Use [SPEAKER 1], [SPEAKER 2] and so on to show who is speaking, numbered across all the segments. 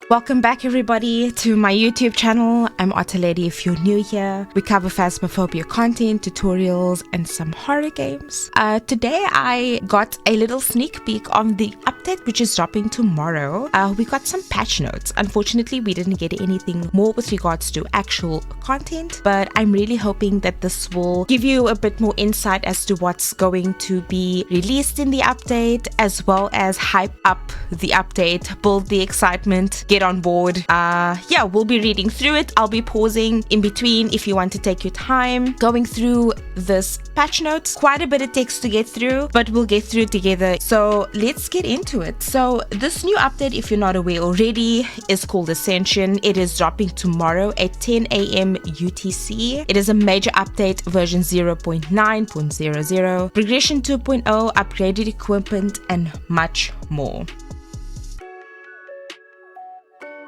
[SPEAKER 1] Welcome back everybody to my YouTube channel. I'm Otter Lady if you're new here. We cover Phasmophobia content, tutorials, and some horror games. Today I got a little sneak peek on the update which is dropping tomorrow. We got some patch notes. Unfortunately, we didn't get anything more with regards to actual content, but I'm really hoping that this will give you a bit more insight as to what's going to be released in the update, as well as hype up the update, build the excitement, get on board. We'll be reading through it. I'll be pausing in between if you want to take your time going through this patch notes. Quite a bit of text to get through, but we'll get through it together. So let's get into it. So this new update, if you're not aware already, is called Ascension. It is dropping tomorrow at 10 a.m. UTC. It is a major update, version 0.9.00, progression 2.0, upgraded equipment, and much more.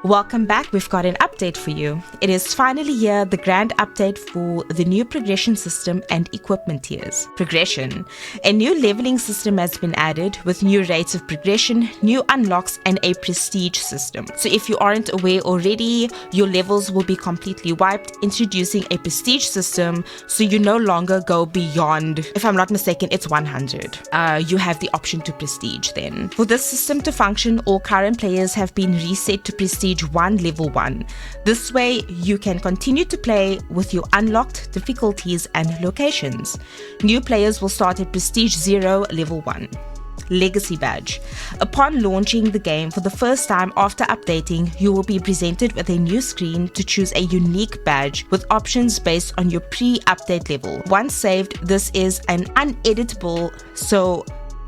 [SPEAKER 1] Welcome back, we've got an update for you. It is finally here, the grand update for the new progression system and equipment tiers. Progression. A new leveling system has been added with new rates of progression, new unlocks, and a prestige system. So if you aren't aware already, your levels will be completely wiped, introducing a prestige system, so you no longer go beyond, if I'm not mistaken, it's 100. You have the option to prestige then. For this system to function, all current players have been reset to prestige 1 level 1. This way you can continue to play with your unlocked difficulties and locations. New players will start at prestige 0 level 1. Legacy badge. Upon launching the game for the first time after updating, you will be presented with a new screen to choose a unique badge with options based on your pre-update level. Once saved, this is an uneditable, so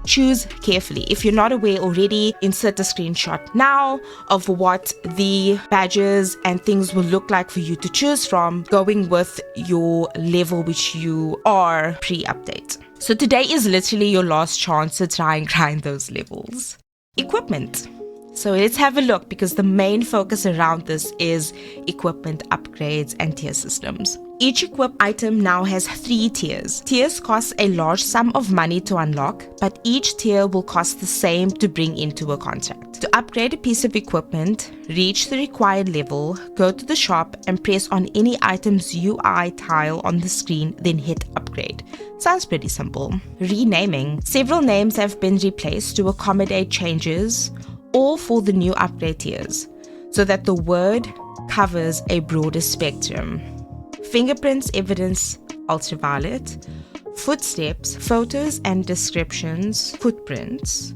[SPEAKER 1] choose carefully. If you're not aware already, insert a screenshot now of what the badges and things will look like for you to choose from, going with your level which you are pre-update. So today is literally your last chance to try and grind those levels. Equipment. So let's have a look, because the main focus around this is equipment upgrades and tier systems. Each equip item now has 3 tiers. Tiers cost a large sum of money to unlock, but each tier will cost the same to bring into a contract. To upgrade a piece of equipment, reach the required level, go to the shop and press on any item's UI tile on the screen, then hit upgrade. Sounds pretty simple. Renaming. Several names have been replaced to accommodate changes, all for the new upgrade tiers, so that the word covers a broader spectrum. Fingerprints, evidence, ultraviolet. Footsteps, photos and descriptions, footprints.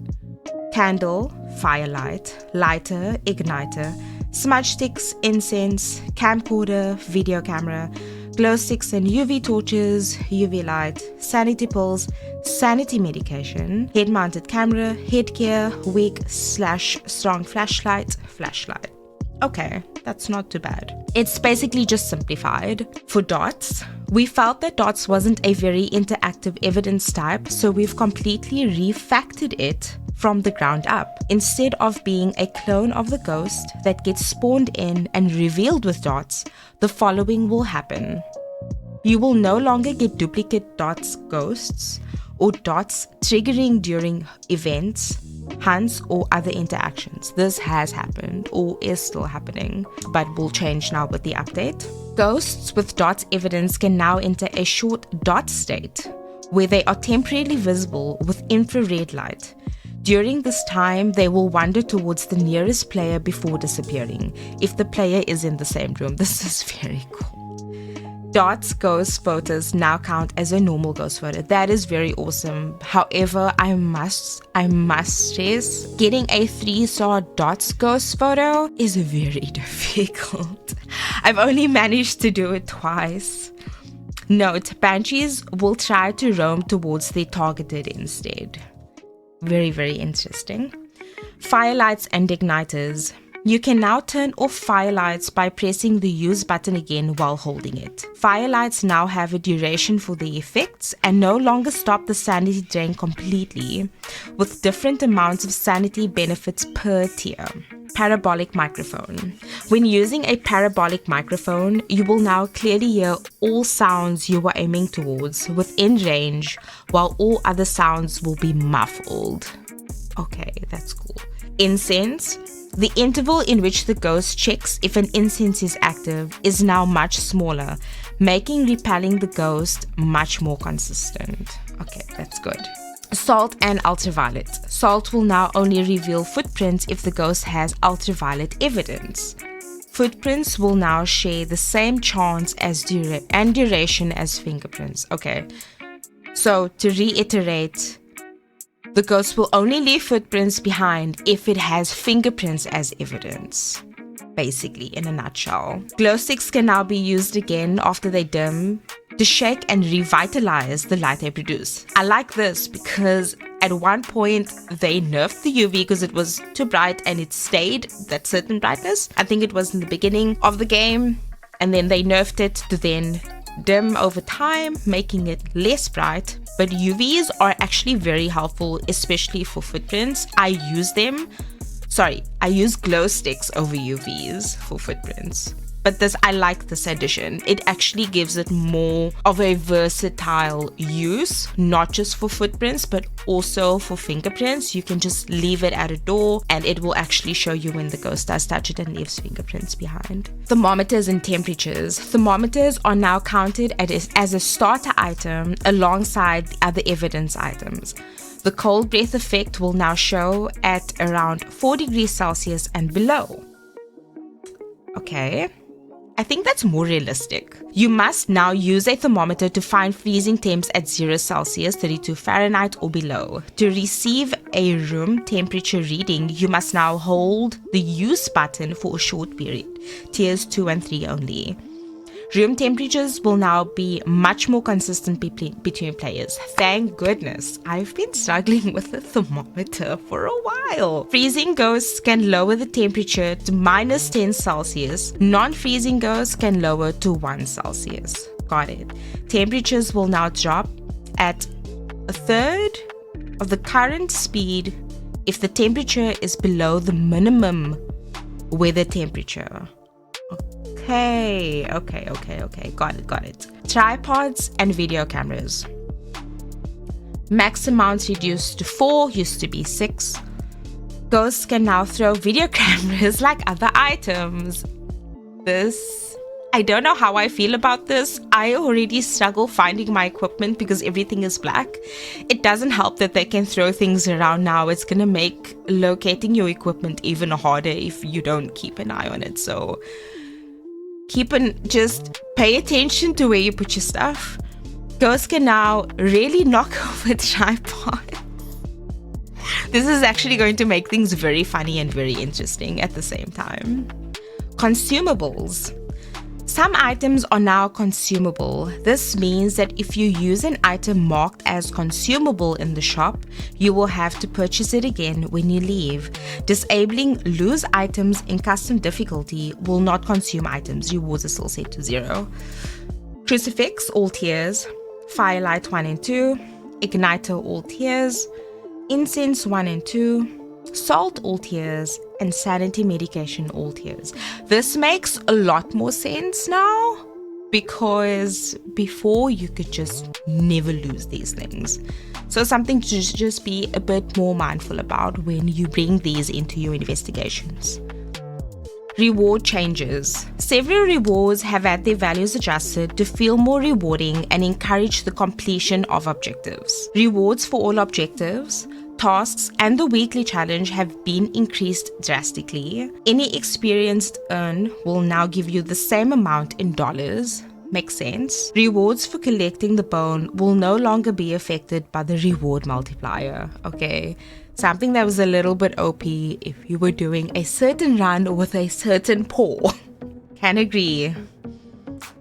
[SPEAKER 1] Candle, firelight. Lighter, igniter. Smudge sticks, incense. Camcorder, video camera. Glow sticks and UV torches, UV light. Sanity pills, sanity medication. Head-mounted camera, headgear, wig/strong flashlight. Okay, that's not too bad. It's basically just simplified. For dots, we felt that dots wasn't a very interactive evidence type, so we've completely refactored it from the ground up. Instead of being a clone of the ghost that gets spawned in and revealed with dots, the following will happen. You will no longer get duplicate dots ghosts, or dots triggering during events, hunts, or other interactions. This has happened or is still happening, but will change now with the update. Ghosts with dots evidence can now enter a short dot state, where they are temporarily visible with infrared light. During this time, they will wander towards the nearest player before disappearing, if the player is in the same room. This is very cool. Dots ghost photos now count as a normal ghost photo. That is very awesome. However, I must stress, getting a 3-star dots ghost photo is very difficult. I've only managed to do it twice. Note, banshees will try to roam towards their targeted instead. Very, very interesting. Firelights and igniters. You can now turn off firelights by pressing the use button again while holding it. Firelights now have a duration for the effects and no longer stop the sanity drain completely, with different amounts of sanity benefits per tier. Parabolic microphone. When using a parabolic microphone, you will now clearly hear all sounds you were aiming towards within range, while all other sounds will be muffled. Okay, that's cool. Incense. The interval in which the ghost checks if an incense is active is now much smaller, making repelling the ghost much more consistent. Okay, that's good. Salt and ultraviolet. Salt will now only reveal footprints if the ghost has ultraviolet evidence. Footprints will now share the same chance and duration as fingerprints. Okay, so to reiterate, the ghost will only leave footprints behind if it has fingerprints as evidence. Basically, in a nutshell. Glow sticks can now be used again after they dim to shake and revitalize the light they produce. I like this because at one point they nerfed the UV because it was too bright and it stayed that certain brightness. I think it was in the beginning of the game, and then they nerfed it to then dim over time, making it less bright. But UVs are actually very helpful, especially for footprints. I use glow sticks over UVs for footprints. But I like this addition. It actually gives it more of a versatile use, not just for footprints, but also for fingerprints. You can just leave it at a door and it will actually show you when the ghost does touch it and leaves fingerprints behind. Thermometers and temperatures. Thermometers are now counted as a starter item alongside the other evidence items. The cold breath effect will now show at around 4 degrees Celsius and below. Okay. I think that's more realistic. You must now use a thermometer to find freezing temps at 0 Celsius, 32 Fahrenheit or below. To receive a room temperature reading, you must now hold the use button for a short period, tiers 2 and 3 only. Room temperatures will now be much more consistent between players. Thank goodness. I've been struggling with the thermometer for a while. Freezing ghosts can lower the temperature to minus 10 Celsius. Non-freezing ghosts can lower to 1 Celsius. Got it. Temperatures will now drop at a third of the current speed if the temperature is below the minimum weather temperature. Okay. Got it. Tripods and video cameras. Max amounts reduced to 4, used to be 6. Ghosts can now throw video cameras like other items. I don't know how I feel about this. I already struggle finding my equipment because everything is black. It doesn't help that they can throw things around now. It's gonna make locating your equipment even harder if you don't keep an eye on it. So just pay attention to where you put your stuff. Ghosts can now really knock over the tripod. This is actually going to make things very funny and very interesting at the same time. Consumables. Some items are now consumable. This means that if you use an item marked as consumable in the shop, you will have to purchase it again when you leave. Disabling lose items in custom difficulty will not consume items. Rewards are still set to 0. Crucifix, all tiers. Firelight 1 and 2. Igniter, all tiers. Incense 1 and 2. Salt, all tiers, and sanity medication, all tiers. This makes a lot more sense now, because before you could just never lose these things. So something to just be a bit more mindful about when you bring these into your investigations. Reward changes. Several rewards have had their values adjusted to feel more rewarding and encourage the completion of objectives. Rewards for all objectives, tasks, and the weekly challenge have been increased drastically. Any experience earned will now give you the same amount in dollars. Makes sense. Rewards for collecting the bone will no longer be affected by the reward multiplier. Okay, something that was a little bit OP if you were doing a certain run with a certain paw. Can agree.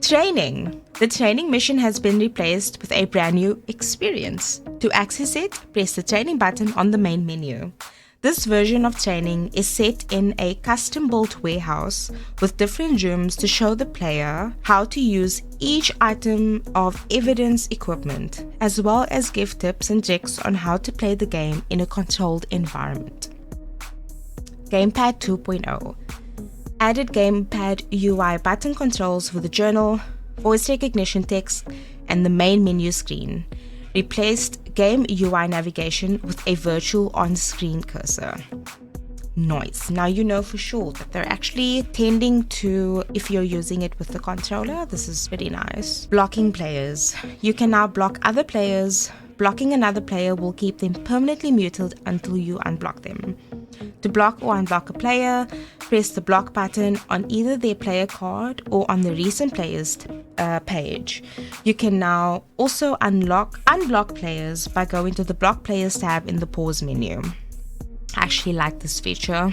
[SPEAKER 1] Training. The training mission has been replaced with a brand new experience. To access it, press the training button on the main menu. This version of training is set in a custom-built warehouse with different rooms to show the player how to use each item of evidence equipment, as well as give tips and tricks on how to play the game in a controlled environment. Gamepad 2.0. Added gamepad UI button controls for the journal, voice recognition text, and the main menu screen. Replaced game UI navigation with a virtual on-screen cursor. noise. Now you know for sure that they're actually tending to, if you're using it with the controller, this is pretty nice. Blocking players. You can now block other players. Blocking another player will keep them permanently muted until you unblock them. To block or unblock a player, press the block button on either their player card or on the recent players page. You can now also unblock players by going to the block players tab in the pause menu. I actually like this feature.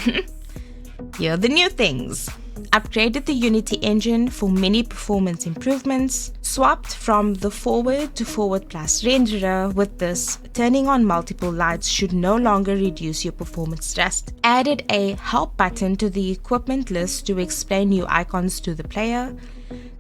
[SPEAKER 1] Here are the new things. Upgraded the Unity engine for many performance improvements. Swapped from the forward to forward plus renderer. With this, turning on multiple lights should no longer reduce your performance drastically. Added a help button to the equipment list to explain new icons to the player.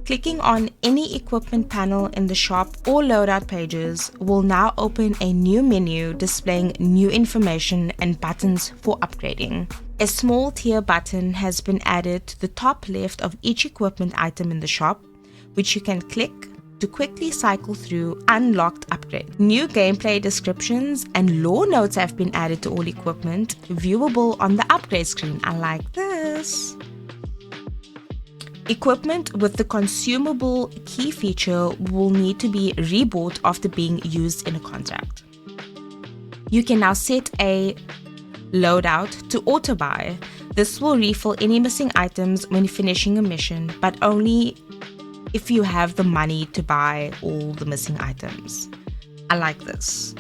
[SPEAKER 1] Clicking on any equipment panel in the shop or loadout pages will now open a new menu displaying new information and buttons for upgrading. A small tier button has been added to the top left of each equipment item in the shop, which you can click to quickly cycle through unlocked upgrades. New gameplay descriptions and lore notes have been added to all equipment, viewable on the upgrade screen. I like this. Equipment with the consumable key feature will need to be rebought after being used in a contract. You can now set a loadout to auto buy. This will refill any missing items when finishing a mission, but only if you have the money to buy all the missing items. I like this.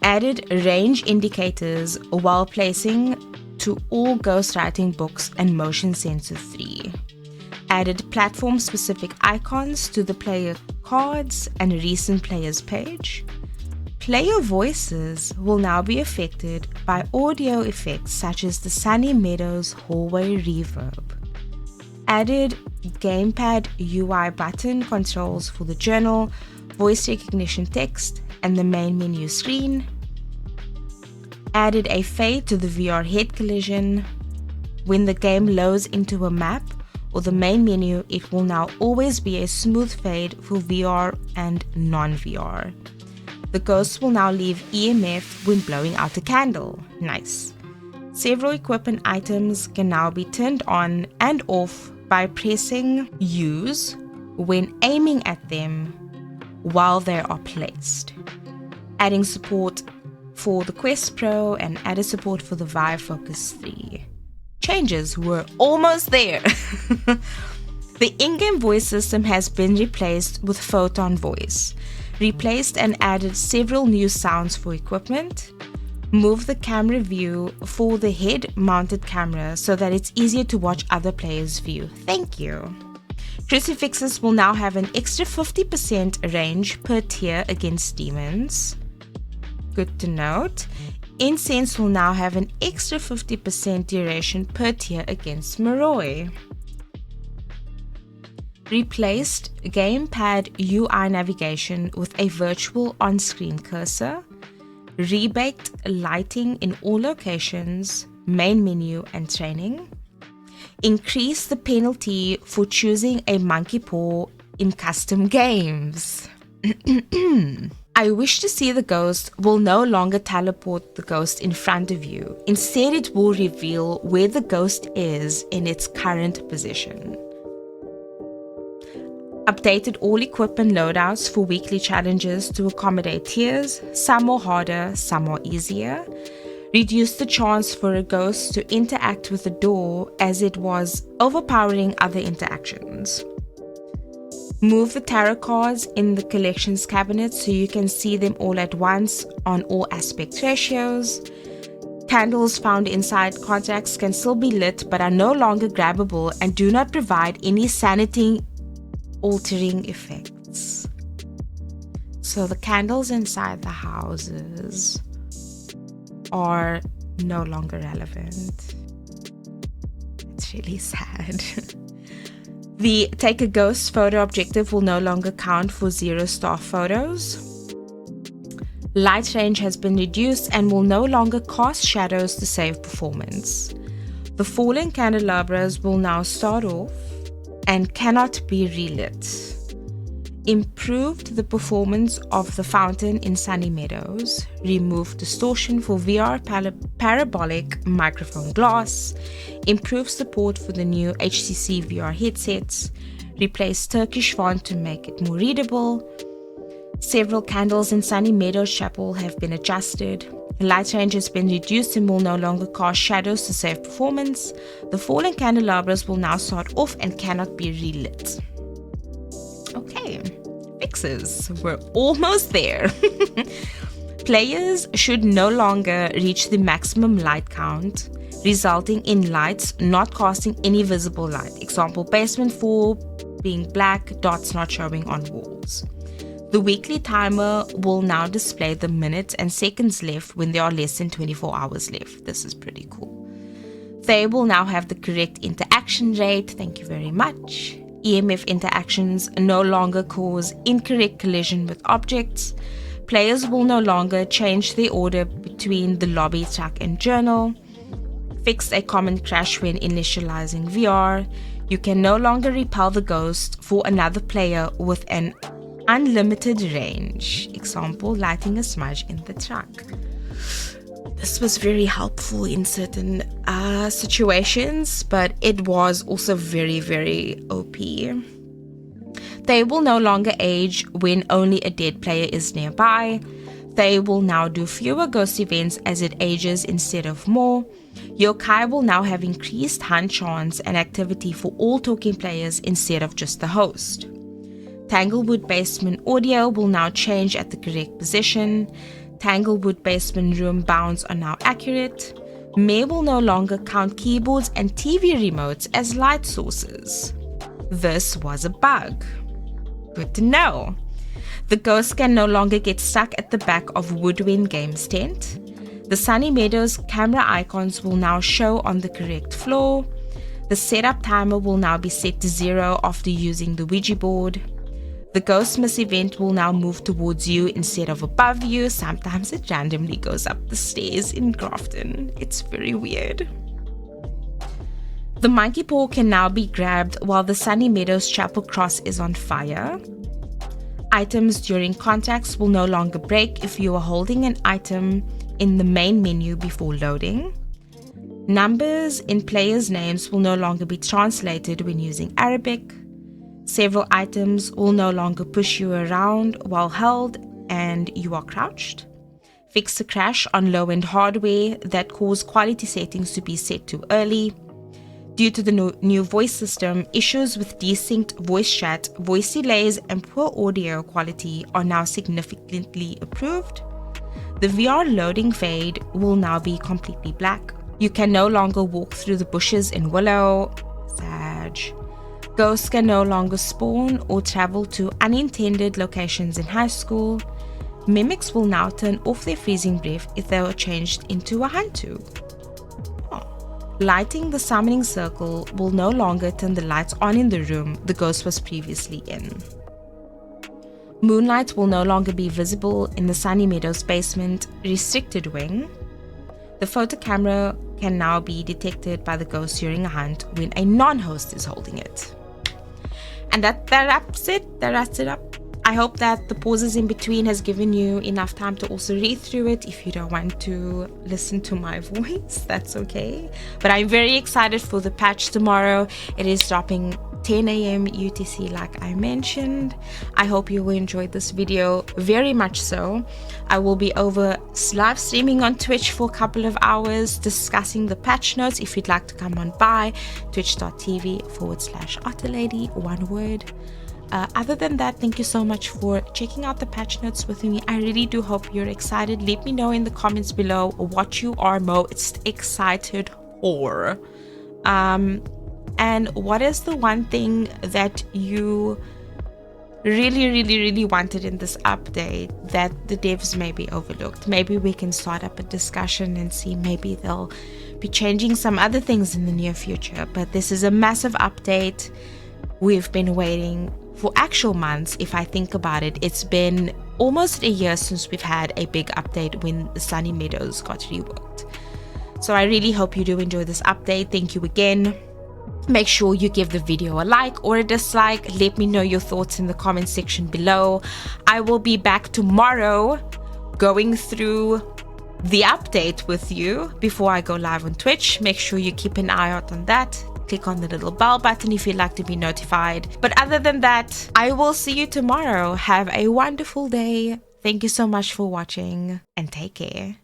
[SPEAKER 1] Added range indicators while placing to all ghostwriting books and motion sensor 3. Added platform-specific icons to the player cards and recent players page. Player voices will now be affected by audio effects such as the Sunny Meadows hallway reverb. Added gamepad UI button controls for the journal, voice recognition text, and the main menu screen. Added a fade to the VR head collision. When the game loads into a map or the main menu, it will now always be a smooth fade for VR and non-VR. The ghosts will now leave EMF when blowing out a candle. Nice. Several equipment items can now be turned on and off by pressing use when aiming at them while they are placed. Adding support for the Quest Pro and added support for the Vive Focus 3. Changes were almost there. The in-game voice system has been replaced with Photon Voice. Replaced and added several new sounds for equipment. Move the camera view for the head-mounted camera so that it's easier to watch other players' view. Thank you. Crucifixes will now have an extra 50% range per tier against demons. Good to note. Incense will now have an extra 50% duration per tier against Moroi. Replaced gamepad UI navigation with a virtual on-screen cursor. Rebaked lighting in all locations, main menu and training. Increase the penalty for choosing a monkey paw in custom games. I wish to see the ghost will no longer teleport the ghost in front of you. Instead, it will reveal where the ghost is in its current position. Updated all equipment loadouts for weekly challenges to accommodate tiers, some more harder, some more easier. Reduced the chance for a ghost to interact with the door as it was overpowering other interactions. Move the tarot cards in the collections cabinet so you can see them all at once on all aspect ratios. Candles found inside contracts can still be lit but are no longer grabbable and do not provide any sanity altering effects. So the candles inside the houses are no longer relevant. It's really sad. The take a ghost photo objective will no longer count for 0-star photos. Light range has been reduced and will no longer cast shadows to save performance. The fallen candelabras will now start off and cannot be relit. improved the performance of the fountain in Sunny Meadows, removed distortion for VR parabolic microphone glass, improved support for the new HTC VR headsets, replaced Turkish font to make it more readable. Several candles in Sunny Meadows Chapel have been adjusted. Light range has been reduced and will no longer cast shadows to save performance. The fallen candelabras will now start off and cannot be relit. Okay, fixes. We're almost there. Players should no longer reach the maximum light count, resulting in lights not casting any visible light. Example, basement 4 being black, dots not showing on walls. The weekly timer will now display the minutes and seconds left when there are less than 24 hours left. This is pretty cool. They will now have the correct interaction rate. Thank you very much. EMF interactions no longer cause incorrect collision with objects. Players will no longer change their order between the lobby, track, and journal. Fixed a common crash when initializing VR. You can no longer repel the ghost for another player with an unlimited range. Example, lighting a smudge in the truck. This was very helpful in certain situations, but it was also very, very OP. They will no longer age when only a dead player is nearby. They will now do fewer ghost events as it ages instead of more. Yokai will now have increased hunt chance and activity for all talking players instead of just the host. Tanglewood Basement audio will now change at the correct position. Tanglewood Basement room bounds are now accurate. May will no longer count keyboards and TV remotes as light sources. This was a bug. Good to know. The ghost can no longer get stuck at the back of Woodwind Games tent. The Sunny Meadows camera icons will now show on the correct floor. The setup timer will now be set to 0 after using the Ouija board. The Ghostmas event will now move towards you instead of above you. Sometimes it randomly goes up the stairs in Grafton. It's very weird. The monkey paw can now be grabbed while the Sunny Meadows Chapel cross is on fire. Items during contacts will no longer break if you are holding an item in the main menu before loading. Numbers in players' names will no longer be translated when using Arabic. Several items will no longer push you around while held and you are crouched. Fix the crash on low-end hardware that caused quality settings to be set too early. Due to the new voice system, issues with desynced voice chat, voice delays, and poor audio quality are now significantly improved. The VR loading fade will now be completely black. You can no longer walk through the bushes in Willow. Sag. Ghosts can no longer spawn or travel to unintended locations in high school. Mimics will now turn off their freezing breath if they are changed into a Hantu. Lighting the summoning circle will no longer turn the lights on in the room the ghost was previously in. Moonlight will no longer be visible in the Sunny Meadows basement restricted wing. The photo camera can now be detected by the ghost during a hunt when a non-host is holding it. And that wraps it. That wraps it up. I hope that the pauses in between has given you enough time to also read through it. If you don't want to listen to my voice, that's okay. But I'm very excited for the patch tomorrow. It is dropping 10 a.m. UTC like I mentioned. I hope you will enjoy this video very much so. I will be over live streaming on Twitch for a couple of hours discussing the patch notes. If you'd like to come on by, twitch.tv/OtterLady, one word. Other than that, thank you so much for checking out the patch notes with me. I really do hope you're excited. Let me know in the comments below what you are most excited for. And what is the one thing that you really wanted in this update that the devs maybe overlooked? Maybe we can start up a discussion and see, maybe they'll be changing some other things in the near future. But this is a massive update. We've been waiting for actual months. If I think about it, it's been almost a year since we've had a big update when the Sunny Meadows got reworked. So I really hope you do enjoy this update. Thank you again. Make sure you give the video a like or a dislike. Let me know your thoughts in the comment section below. I will be back tomorrow going through the update with you before I go live on Twitch. Make sure you keep an eye out on that. Click on the little bell button if you'd like to be notified. But other than that, I will see you tomorrow. Have a wonderful day. Thank you so much for watching and take care.